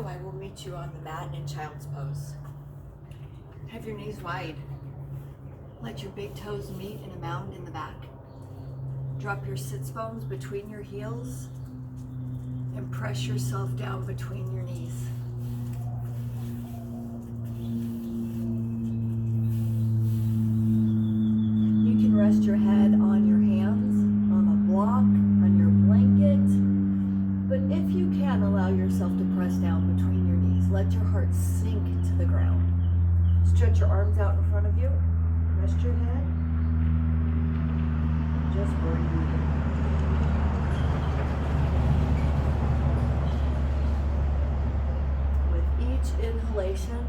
so, I will meet you on the mat in child's pose. Have your knees wide. Let your big toes meet in a mound in the back. Drop your sits bones between your heels and press yourself down between your knees. You can rest your head on your hands, on a block, on your blanket, but if you can, allow yourself to press down between your knees. Let your heart sink to the ground. Stretch your arms out in front of you. Rest your head. Just breathe. With each inhalation,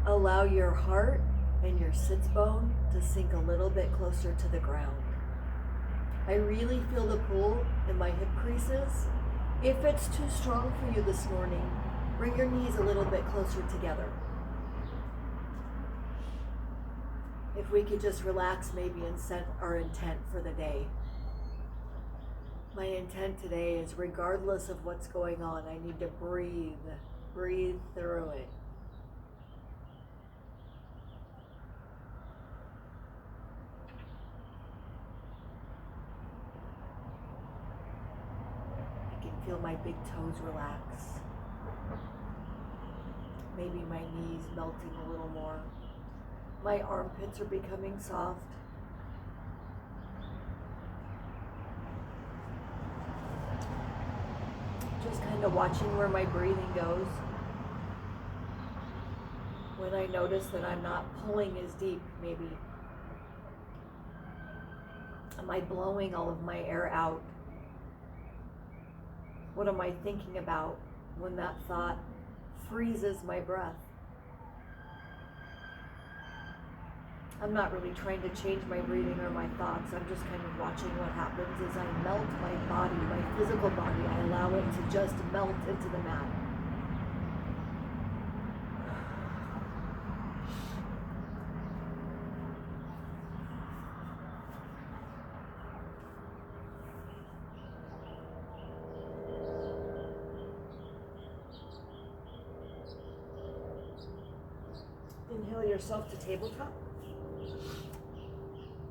allow your heart and your sits bone to sink a little bit closer to the ground. I really feel the pull in my hip creases. If it's too strong for you this morning, bring your knees a little bit closer together. If we could just relax maybe and set our intent for the day. My intent today is, regardless of what's going on, I need to breathe through it. I can feel my big toes relax. Maybe my knees melting a little more. My armpits are becoming soft. Just kind of watching where my breathing goes. When I notice that I'm not pulling as deep, maybe. Am I blowing all of my air out? What am I thinking about when that thought freezes my breath? I'm not really trying to change my breathing or my thoughts. I'm just kind of watching what happens as I melt my body, my physical body. I allow it to just melt into the mat. Inhale yourself to tabletop.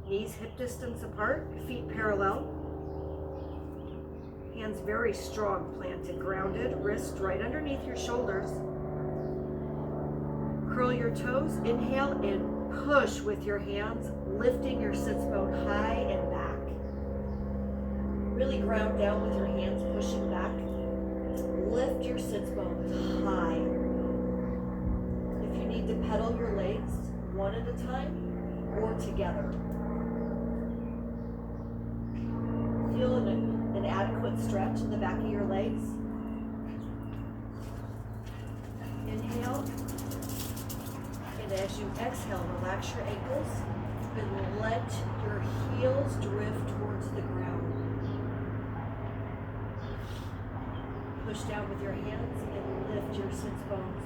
Knees hip distance apart, feet parallel. Hands very strong, planted, grounded, wrists right underneath your shoulders. Curl your toes, inhale and push with your hands, lifting your sits bone high and back. Really ground down with your hands, pushing back. Lift your sits bones high. If you need to pedal your legs one at a time or together. Feel an adequate stretch in the back of your legs. Inhale. And as you exhale, relax your ankles and let your heels drift towards the ground. Push down with your hands and lift your sits bones.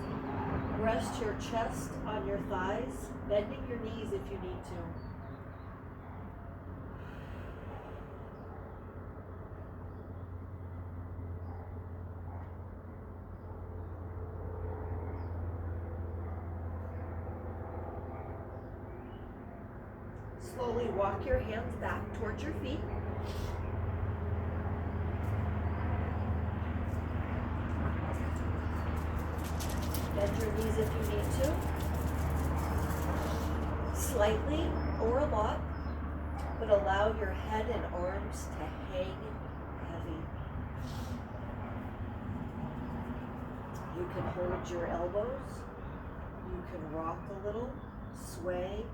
Rest your chest on your thighs, bending your knees if you need to. Slowly walk your hands back towards your feet. Bend your knees if you need to. Slightly or a lot, but allow your head and arms to hang heavy. You can hold your elbows. You can rock a little, sway.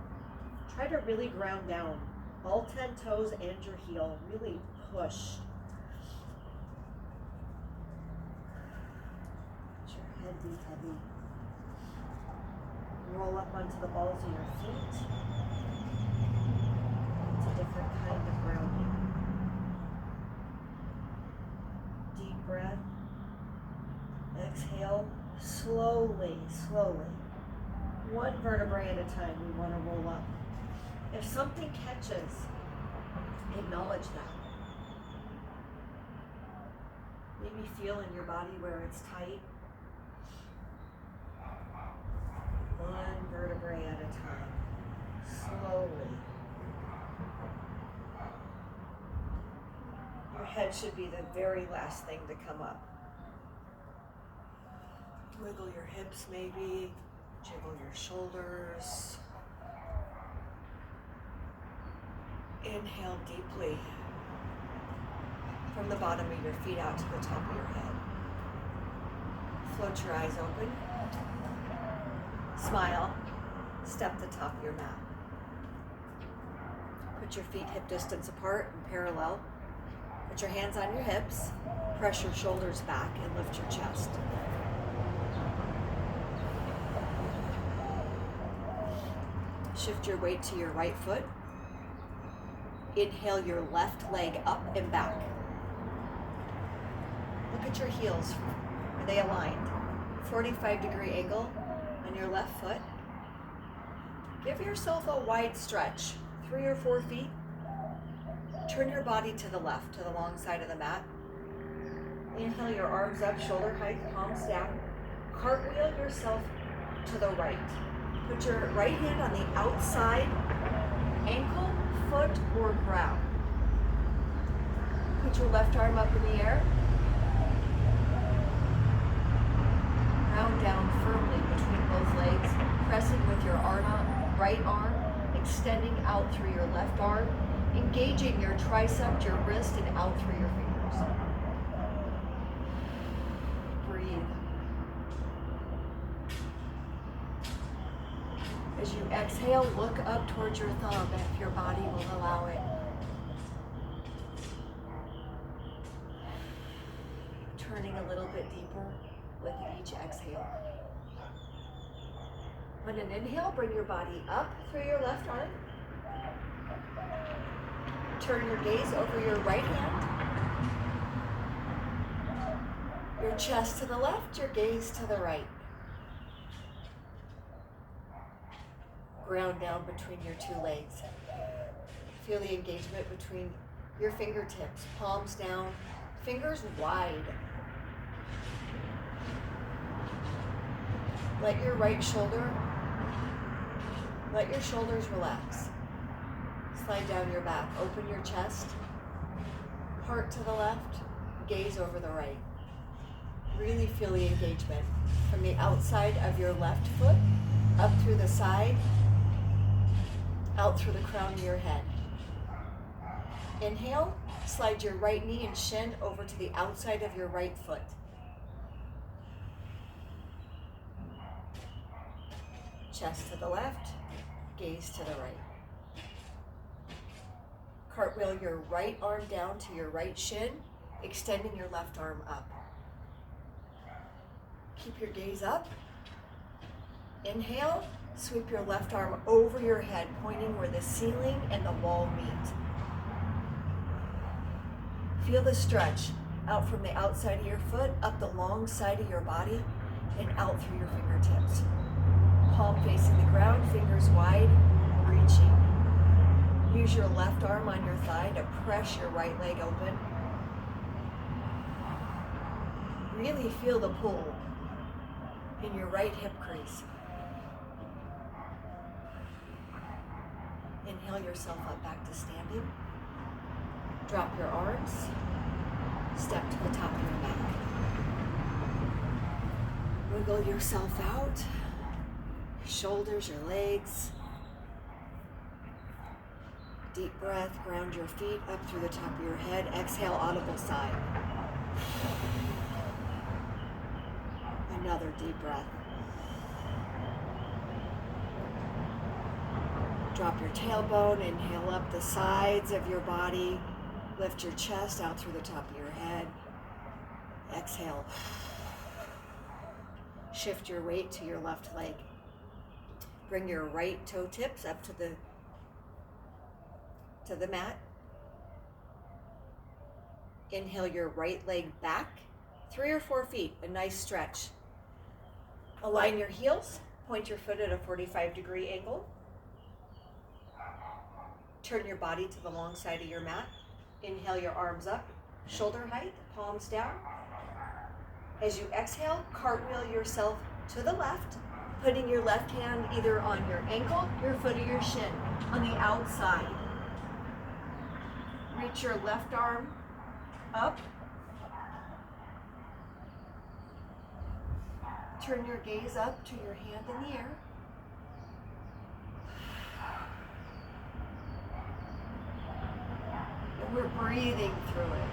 Try to really ground down. All 10 toes and your heel. Really push. Let your head be heavy. Roll up onto the balls of your feet. It's a different kind of grounding. Deep breath. Exhale. Slowly, slowly. One vertebrae at a time, we want to roll up. If something catches, acknowledge that. Maybe feel in your body where it's tight. One vertebrae at a time. Slowly. Your head should be the very last thing to come up. Wiggle your hips maybe. Jiggle your shoulders. Inhale deeply from the bottom of your feet out to the top of your head. Float your eyes open. Smile. Step the top of your mat. Put your feet hip distance apart and parallel. Put your hands on your hips. Press your shoulders back and lift your chest. Shift your weight to your right foot. Inhale your left leg up and back. Look at your heels. Are they aligned? 45-degree angle on your left foot. Give yourself a wide stretch, 3 or 4 feet. Turn your body to the left, to the long side of the mat. Inhale your arms up, shoulder height, palms down. Cartwheel yourself to the right. Put your right hand on the outside ankle, foot, or ground. Put your left arm up in the air. Ground down firmly between both legs, pressing with your right arm, extending out through your left arm, engaging your tricep, your wrist, and out through your fingers. Breathe. As you exhale, look up towards your thumb if your body will allow it. Turning a little bit deeper with each exhale. On an inhale, bring your body up through your left arm. Turn your gaze over your right hand. Your chest to the left, your gaze to the right. Ground down between your 2 legs. Feel the engagement between your fingertips, palms down, fingers wide. Let your shoulders relax. Slide down your back, open your chest, heart to the left, gaze over the right. Really feel the engagement from the outside of your left foot, up through the side, out through the crown of your head. Inhale, slide your right knee and shin over to the outside of your right foot. Chest to the left, gaze to the right. Cartwheel your right arm down to your right shin, extending your left arm up. Keep your gaze up. Inhale, sweep your left arm over your head, pointing where the ceiling and the wall meet. Feel the stretch out from the outside of your foot, up the long side of your body, and out through your fingertips. Palm facing the ground, fingers wide, reaching. Use your left arm on your thigh to press your right leg open. Really feel the pull in your right hip crease. Inhale yourself up back to standing. Drop your arms. Step to the top of your back. Wiggle yourself out. Your shoulders, your legs. Deep breath, ground your feet up through the top of your head. Exhale, audible sigh. Another deep breath. Drop your tailbone, inhale up the sides of your body. Lift your chest out through the top of your head. Exhale. Shift your weight to your left leg. Bring your right toe tips up to the mat. Inhale your right leg back 3 or 4 feet, a nice stretch. Align your heels, point your foot at a 45-degree angle. Turn your body to the long side of your mat. Inhale your arms up, shoulder height, palms down. As you exhale, cartwheel yourself to the left, Putting your left hand either on your ankle, your foot, or your shin on the outside. Reach your left arm up. Turn your gaze up to your hand in the air. And we're breathing through it.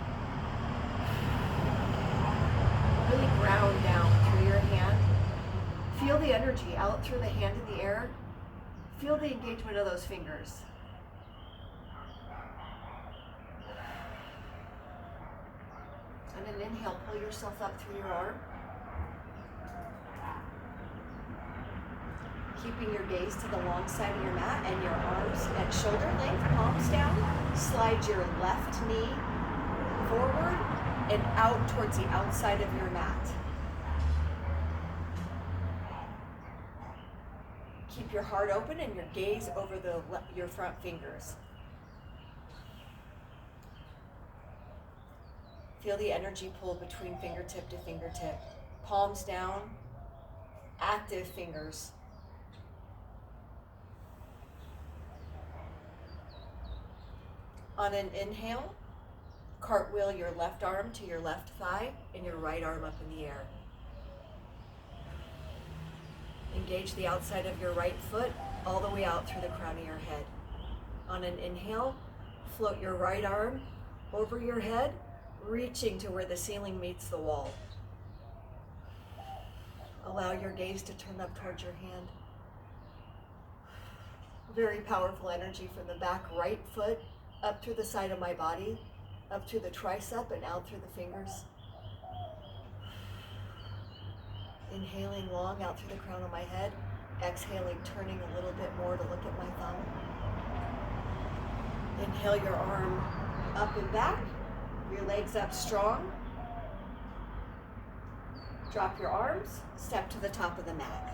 Really ground down through your hand. Feel the energy out through the hand in the air. Feel the engagement of those fingers. And an inhale, pull yourself up through your arm. Keeping your gaze to the long side of your mat and your arms at shoulder length, palms down. Slide your left knee forward and out towards the outside of your mat. Keep your heart open and your gaze over your front fingers. Feel the energy pull between fingertip to fingertip. Palms down, active fingers. On an inhale, cartwheel your left arm to your left thigh and your right arm up in the air. Engage the outside of your right foot all the way out through the crown of your head. On an inhale, float your right arm over your head, reaching to where the ceiling meets the wall. Allow your gaze to turn up towards your hand. Very powerful energy from the back right foot up through the side of my body, up through the tricep and out through the fingers. Inhaling long out through the crown of my head, exhaling, turning a little bit more to look at my thumb. Inhale your arm up and back, your legs up strong. Drop your arms, step to the top of the mat.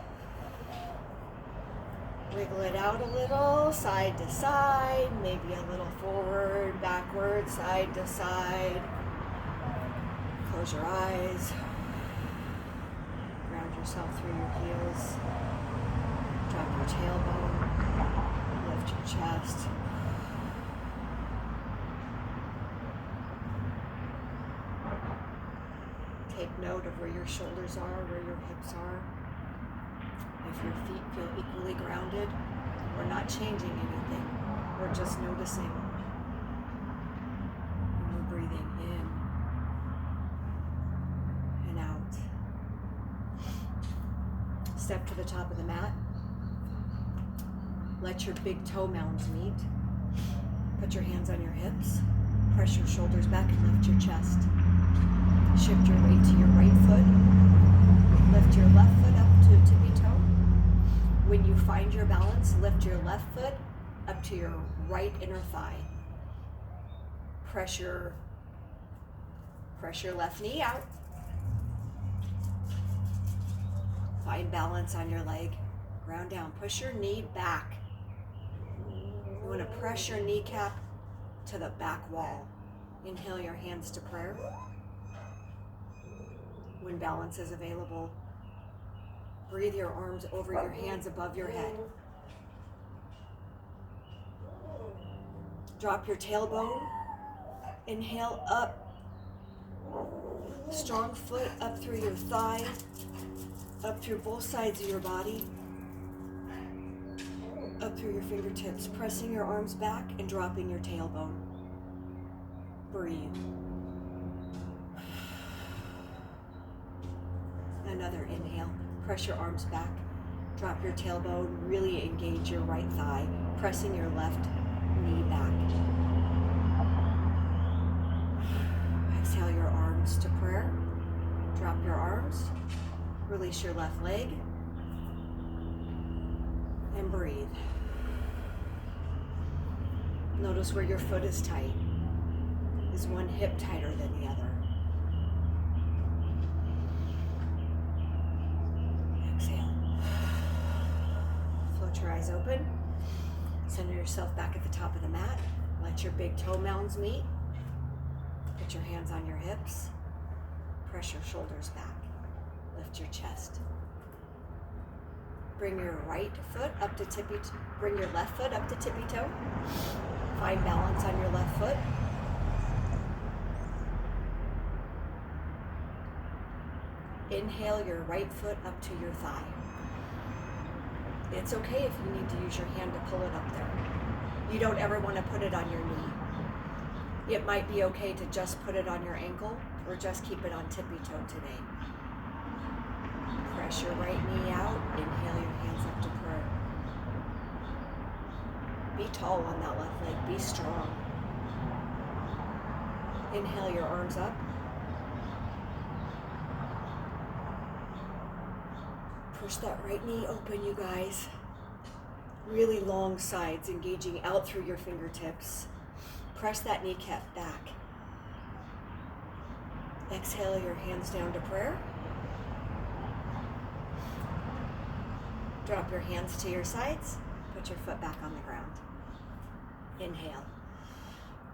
Wiggle it out a little, side to side, maybe a little forward, backward, side to side. Close your eyes. Ground yourself through your heels. Drop your tailbone. Lift your chest. Take note of where your shoulders are, where your hips are. If your feet feel equally grounded, we're not changing anything. We're just noticing. And we're breathing in and out. Step to the top of the mat. Let your big toe mounds meet. Put your hands on your hips. Press your shoulders back and lift your chest. Shift your weight to your right foot. Lift your left foot up to tippy toe. When you find your balance, lift your left foot up to your right inner thigh. Press your left knee out. Find balance on your leg. Ground down. Push your knee back. You want to press your kneecap to the back wall. Inhale your hands to prayer. When balance is available, breathe your arms over your hands above your head. Drop your tailbone. Inhale up. Strong foot up through your thigh, up through both sides of your body, up through your fingertips, pressing your arms back and dropping your tailbone. Breathe. Another inhale. Press your arms back. Drop your tailbone. Really engage your right thigh, pressing your left knee back. Exhale your arms to prayer. Drop your arms. Release your left leg. And breathe. Notice where your foot is tight. Is one hip tighter than the other? Your eyes open. Center yourself back at the top of the mat. Let your big toe mounds meet. Put your hands on your hips. Press your shoulders back. Lift your chest. Bring your right foot up to bring your left foot up to tippy toe. Find balance on your left foot. Inhale your right foot up to your thigh. It's okay if you need to use your hand to pull it up there. You don't ever want to put it on your knee. It might be okay to just put it on your ankle or just keep it on tippy toe today. Press your right knee out. Inhale your hands up to prayer. Be tall on that left leg. Be strong. Inhale your arms up. Push that right knee open, you guys. Really long sides, engaging out through your fingertips. Press that kneecap back. Exhale your hands down to prayer. Drop your hands to your sides. Put your foot back on the ground. Inhale.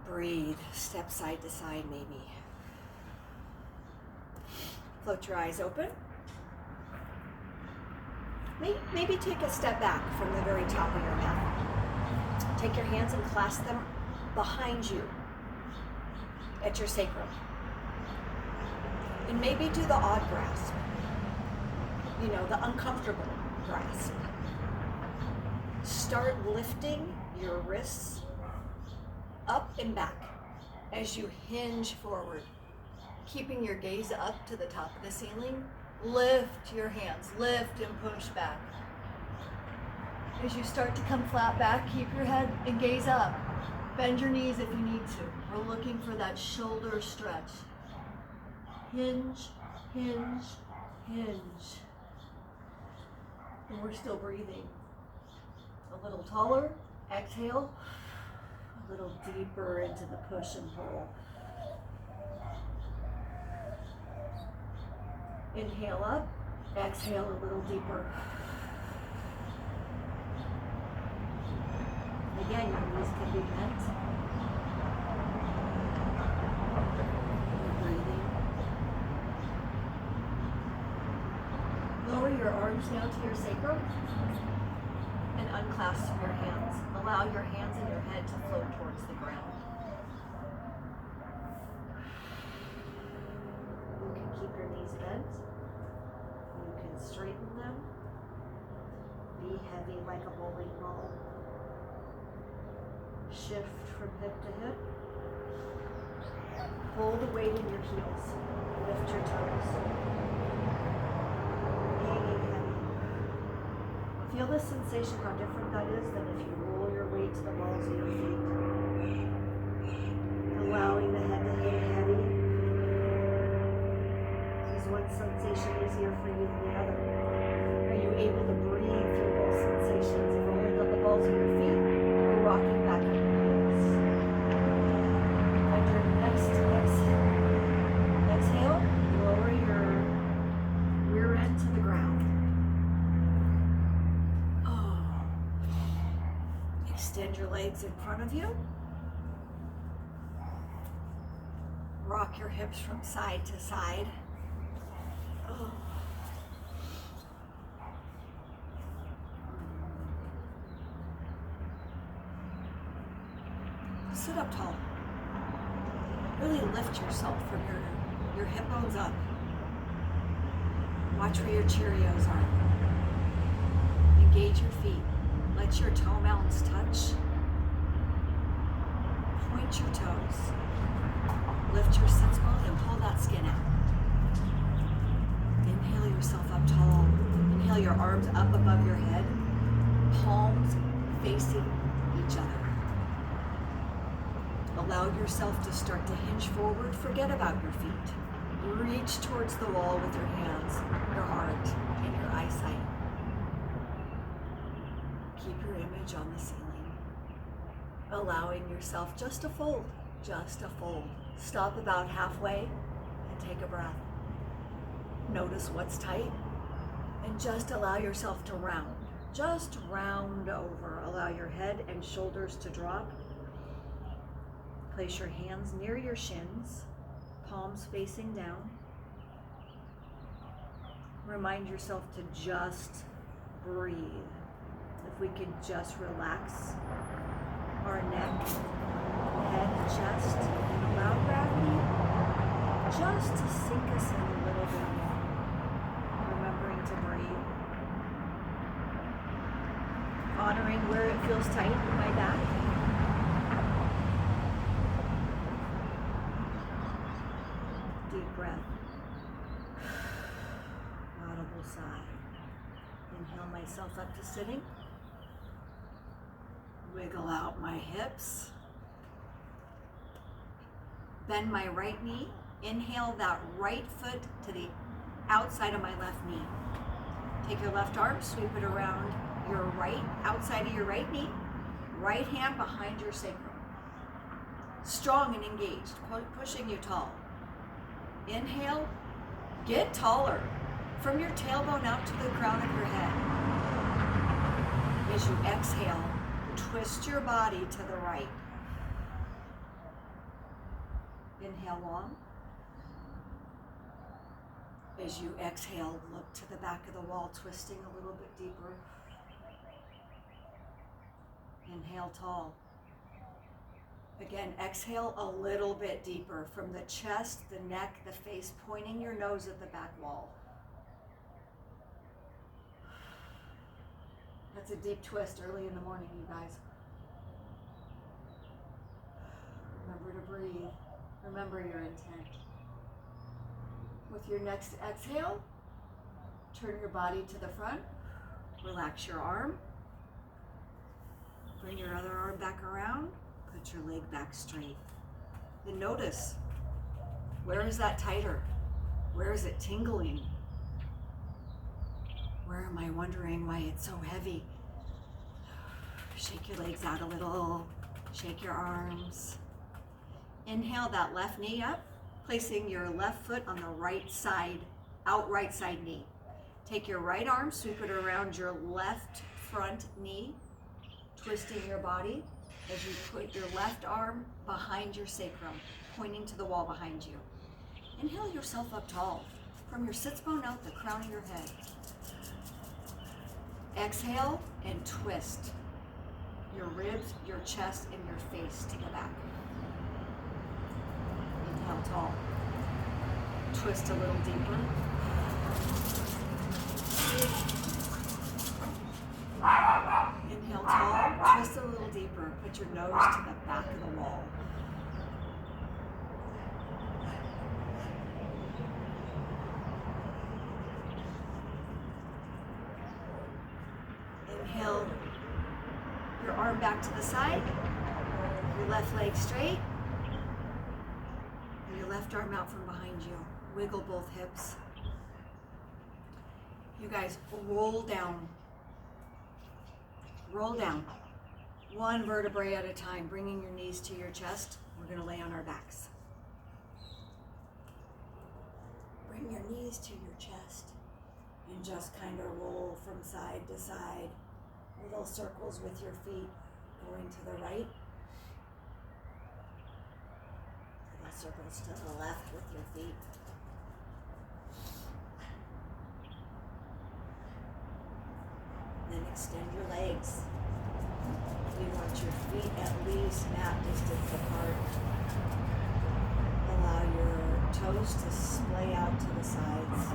Breathe. Step side to side maybe. Float your eyes open. Maybe take a step back from the very top of your mat. Take your hands and clasp them behind you at your sacrum. And maybe do the odd grasp. You know, the uncomfortable grasp. Start lifting your wrists up and back as you hinge forward, keeping your gaze up to the top of the ceiling. Lift your hands, lift and push back. As you start to come flat back, keep your head and gaze up. Bend your knees if you need to. We're looking for that shoulder stretch. Hinge, hinge, hinge. And we're still breathing. A little taller, exhale. A little deeper into the push and pull. Inhale up, exhale a little deeper. Again, your knees can be bent. Breathing. Lower your arms down to your sacrum and unclasp your hands. Allow your hands and your head to float towards the ground. You can keep your knees bent. You can straighten them. Be heavy like a bowling ball. Shift from hip to hip. Pull the weight in your heels. Lift your toes. Hanging heavy. Feel the sensation, how different that is than if you roll your weight to the balls of your feet. Allowing the head to hang heavy. Is one sensation easier for you than the other? Are you able to breathe through those sensations of rolling up the balls of your feet or rocking back on your heels? On your next exhale, lower your rear end to the ground. Extend your legs in front of you. Rock your hips from side to side. Sit up tall. Really lift yourself from your hip bones up. Watch where your Cheerios are. Engage your feet. Let your toe mounds touch. Point your toes. Lift your sits bone and pull that skin out. Inhale yourself up tall. Inhale your arms up above your head. Palms facing each other. Allow yourself to start to hinge forward. Forget about your feet. Reach towards the wall with your hands, your heart, and your eyesight. Keep your image on the ceiling. Allowing yourself just to fold, just to fold. Stop about halfway and take a breath. Notice what's tight and just allow yourself to round. Just round over. Allow your head and shoulders to drop. Place your hands near your shins, palms facing down. Remind yourself to just breathe. If we could just relax our neck, head, and chest, and allow gravity just to sink us in a little bit more. Remembering to breathe. Honoring where it feels tight in my back. Deep breath. Audible sigh. Inhale myself up to sitting. Wiggle out my hips. Bend my right knee. Inhale that right foot to the outside of my left knee. Take your left arm, sweep it around your right, outside of your right knee. Right hand behind your sacrum. Strong and engaged, pushing you tall. Inhale, get taller. From your tailbone out to the crown of your head. As you exhale, twist your body to the right. Inhale long. As you exhale, look to the back of the wall, twisting a little bit deeper. Inhale tall. Again, exhale a little bit deeper from the chest, the neck, the face, pointing your nose at the back wall. That's a deep twist early in the morning, you guys. Remember to breathe. Remember your intent. With your next exhale, turn your body to the front. Relax your arm. Bring your other arm back around. Put your leg back straight. Then notice, where is that tighter? Where is it tingling? Where am I wondering why it's so heavy? Shake your legs out a little. Shake your arms. Inhale that left knee up, placing your left foot on the right side, right side knee. Take your right arm, sweep it around your left front knee, twisting your body as you put your left arm behind your sacrum, pointing to the wall behind you. Inhale yourself up tall, from your sits bone out the crown of your head. Exhale and twist your ribs, your chest, and your face to the back. Inhale tall. Twist a little deeper. Inhale tall. Twist a little deeper. Put your nose to the back of the wall. Inhale your arm back to the side, your left leg straight, and your left arm out from behind you. Wiggle both hips. You guys, roll down. Roll down. One vertebrae at a time, bringing your knees to your chest. We're going to lay on our backs. Bring your knees to your chest and just kind of roll from side to side. Little circles with your feet going to the right. Little circles to the left with your feet. Then extend your legs. We want your feet at least mat distance apart. Allow your toes to splay out to the sides.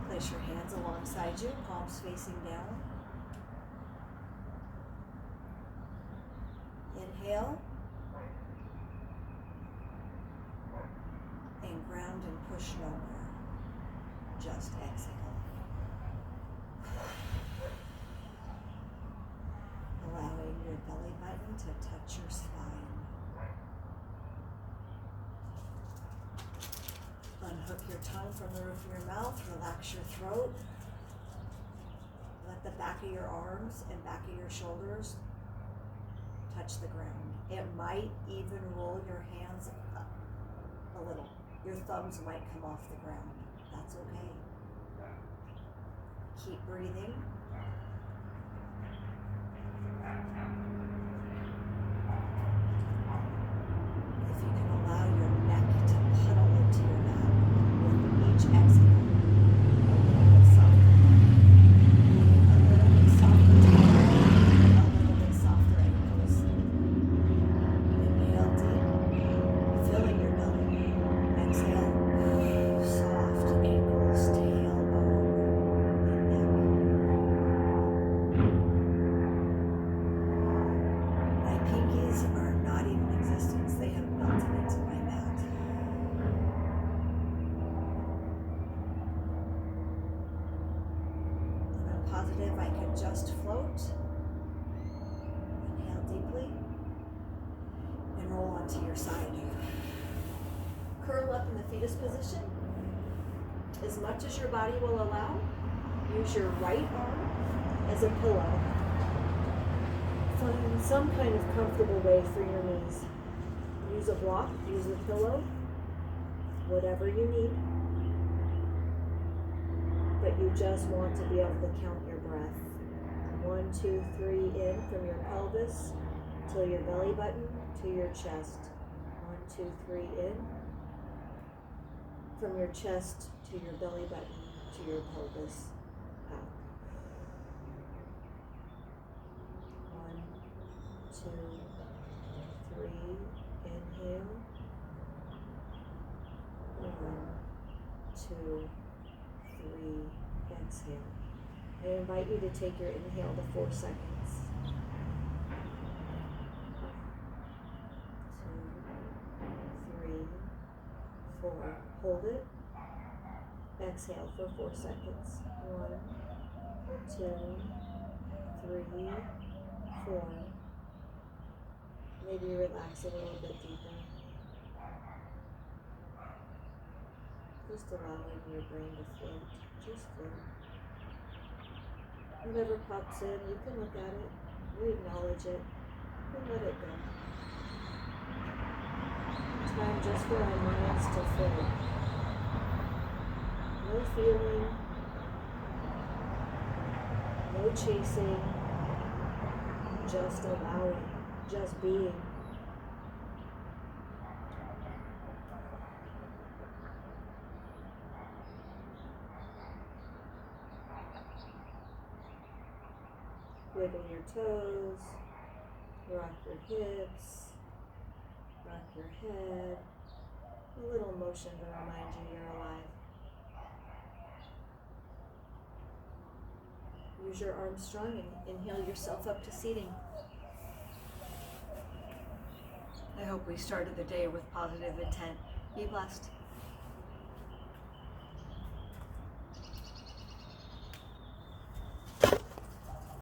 Place your hands alongside you, palms facing down. Inhale. And ground and push no more. Just exhale. Allowing your belly button to touch your spine. Unhook your tongue from the roof of your mouth, relax your throat. Let the back of your arms and back of your shoulders touch the ground. It might even roll your hands up a little. Your thumbs might come off the ground. That's okay. Keep breathing. If you can allow your neck to puddle into your mat with each exhale, a little bit softer. roll onto your side. Curl up in the fetus position. As much as your body will allow, use your right arm as a pillow. Find some kind of comfortable way for your knees. Use a block, use a pillow, whatever you need. But you just want to be able to count your breath. 1, 2, 3 in from your pelvis to your belly button to your chest. 1, 2, 3 in from your chest to your belly button to your pelvis. Out. 1, 2, 3. Inhale. 1, 2, 3. Exhale. I invite you to take your inhale to 4 seconds. 2, 3, 4. Hold it. Exhale for 4 seconds. 1, 2, 3, 4. Maybe relax a little bit deeper. Just allowing your brain to float. Just float. Whatever pops in, you can look at it, you acknowledge it, and let it go. Time just for our minds to float. No feeling, no chasing, just allowing, just being. Wiggle your toes, rock your hips, rock your head, a little motion to remind you you're alive. Use your arms strong and inhale yourself up to seating. I hope we started the day with positive intent. Be blessed.